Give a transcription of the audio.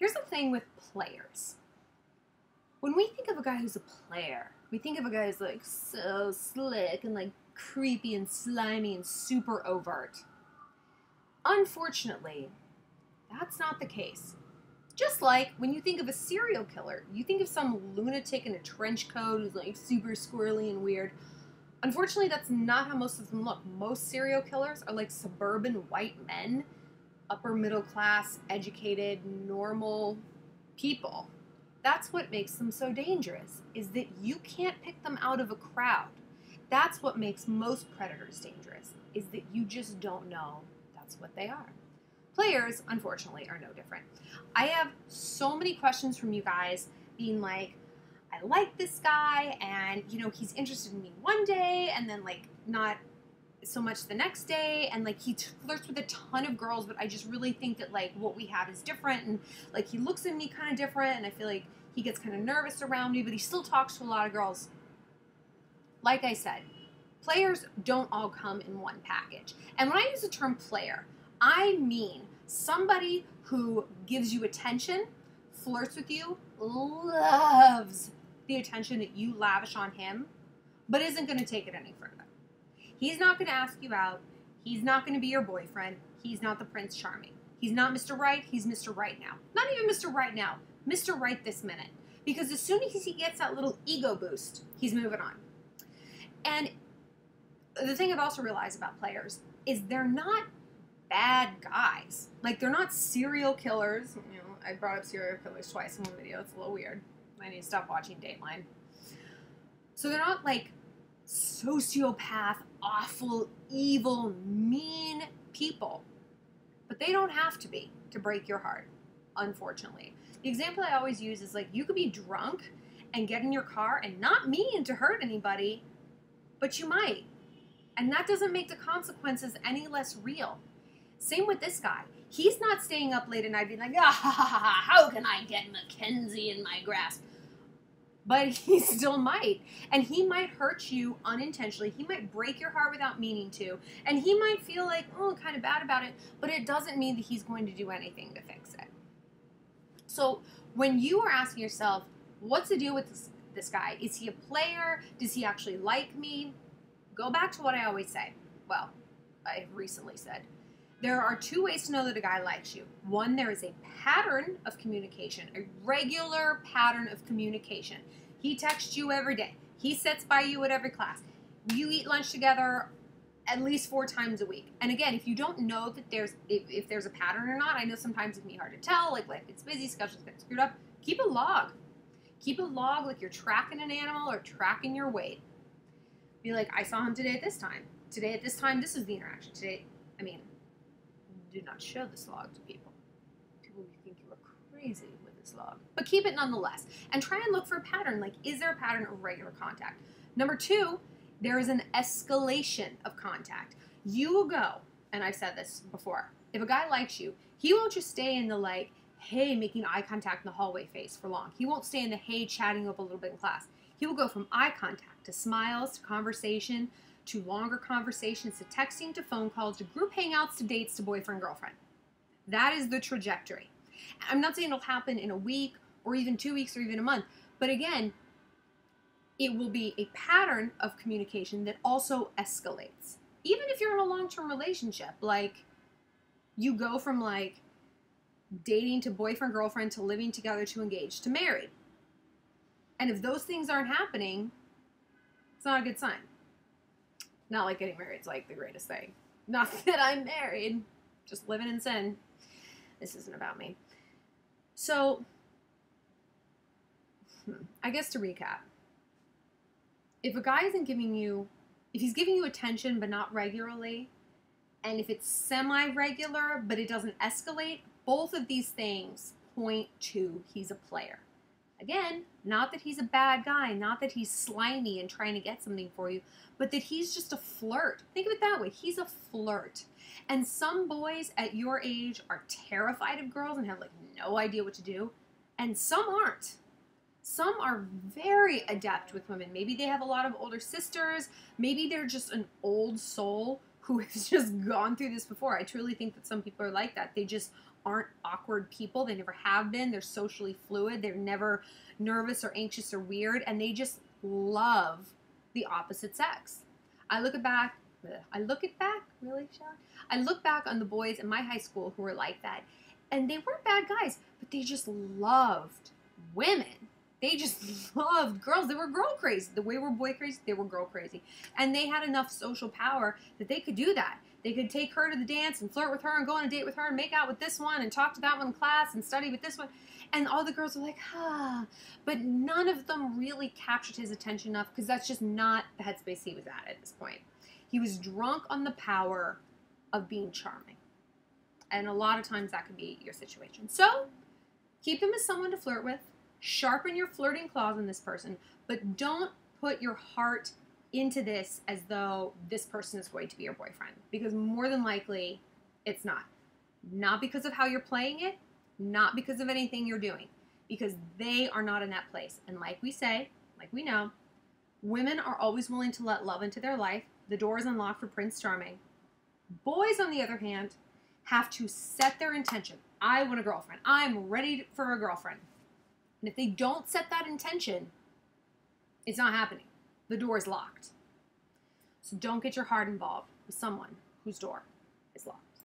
Here's the thing with players. When we think of a guy who's a player, we think of a guy who's like so slick and like creepy and slimy and super overt. Unfortunately, that's not the case. Just like when you think of a serial killer, you think of some lunatic in a trench coat who's like super squirrely and weird. Unfortunately, that's not how most of them look. Most serial killers are like suburban white men, upper middle class, educated, normal people. That's what makes them so dangerous, is that you can't pick them out of a crowd. That's what makes most predators dangerous, is that you just don't know that's what they are. Players, unfortunately, are no different. I have so many questions from you guys being like, I like this guy, and, you know, he's interested in me one day, and then, like, not so much the next day, and, like, he flirts with a ton of girls, but I just really think that, like, what we have is different, and, like, he looks at me kind of different, and I feel like he gets kind of nervous around me, but he still talks to a lot of girls. Like I said, players don't all come in one package. And when I use the term player, I mean somebody who gives you attention, flirts with you, loves the attention that you lavish on him, but isn't going to take it any further. He's not going to ask you out. He's not going to be your boyfriend. He's not the Prince Charming. He's not Mr. Right. He's Mr. Right now. Not even Mr. Right now. Mr. Right this minute. Because as soon as he gets that little ego boost, he's moving on. And the thing I've also realized about players is they're not bad guys. Like, they're not serial killers. You know, I brought up serial killers twice in one video. It's a little weird. I need to stop watching Dateline. So they're not, like, sociopath, awful, evil, mean people. But they don't have to be to break your heart, unfortunately. The example I always use is, like, you could be drunk and get in your car and not mean to hurt anybody, but you might. And that doesn't make the consequences any less real. Same with this guy. He's not staying up late at night being like, ah, ha, ha, ha, how can I get Mackenzie in my grasp? But he still might. And he might hurt you unintentionally. He might break your heart without meaning to. And he might feel like, oh, kind of bad about it. But it doesn't mean that he's going to do anything to fix it. So when you are asking yourself, what's the deal with this guy? Is he a player? Does he actually like me? Go back to what I always say. Well, I recently said. There are two ways to know that a guy likes you. One, there is a pattern of communication, a regular pattern of communication. He texts you every day. He sits by you at every class. You eat lunch together at least 4 times a week. And again, if you don't know that if there's a pattern or not, I know sometimes it can be hard to tell, like life gets busy, schedules get screwed up. Keep a log. Keep a log like you're tracking an animal or tracking your weight. Be like, I saw him today at this time. Today at this time, this is the interaction. Today, do not show this log to people. People will think you are crazy with this log. But keep it nonetheless. And try and look for a pattern. Like, is there a pattern of regular contact? Number 2, there is an escalation of contact. You will go, and I've said this before, if a guy likes you, he won't just stay in the, like, hey, making eye contact in the hallway phase for long. He won't stay in the hey, chatting up a little bit in class. He will go from eye contact to smiles to conversation to longer conversations to texting to phone calls to group hangouts to dates to boyfriend, girlfriend. That is the trajectory. I'm not saying it'll happen in a week or even 2 weeks or even a month, but again, it will be a pattern of communication that also escalates. Even if you're in a long-term relationship, like you go from like dating to boyfriend, girlfriend to living together to engaged to married. And if those things aren't happening, it's not a good sign. Not like getting married is like the greatest thing. Not that I'm married, just living in sin. This isn't about me. So, I guess to recap, if a guy isn't giving you, if he's giving you attention but not regularly, and if it's semi-regular but it doesn't escalate, both of these things point to he's a player. Again, not that he's a bad guy, not that he's slimy and trying to get something for you, but that he's just a flirt. Think of it that way. He's a flirt. And some boys at your age are terrified of girls and have like no idea what to do. And some aren't. Some are very adept with women. Maybe they have a lot of older sisters. Maybe they're just an old soul who has just gone through this before. I truly think that some people are like that. They just aren't awkward people. They never have been. They're socially fluid. They're never nervous or anxious or weird, and they just love the opposite sex. I look back, really, Sean? I look back on the boys in my high school who were like that, and they weren't bad guys, but they just loved women. They just loved girls. They were girl crazy. The way we're boy crazy, they were girl crazy. And they had enough social power that they could do that. They could take her to the dance and flirt with her and go on a date with her and make out with this one and talk to that one in class and study with this one. And all the girls were like, but none of them really captured his attention enough because that's just not the headspace he was at this point. He was drunk on the power of being charming. And a lot of times that could be your situation. So keep him as someone to flirt with. Sharpen your flirting claws on this person, but don't put your heart into this as though this person is going to be your boyfriend, because more than likely it's not. Not because of how you're playing it, not because of anything you're doing, because they are not in that place. And like we say, like we know, women are always willing to let love into their life. The door is unlocked for Prince Charming. Boys, on the other hand, have to set their intention. I want a girlfriend. I'm ready for a girlfriend. And if they don't set that intention, it's not happening. The door is locked. So don't get your heart involved with someone whose door is locked.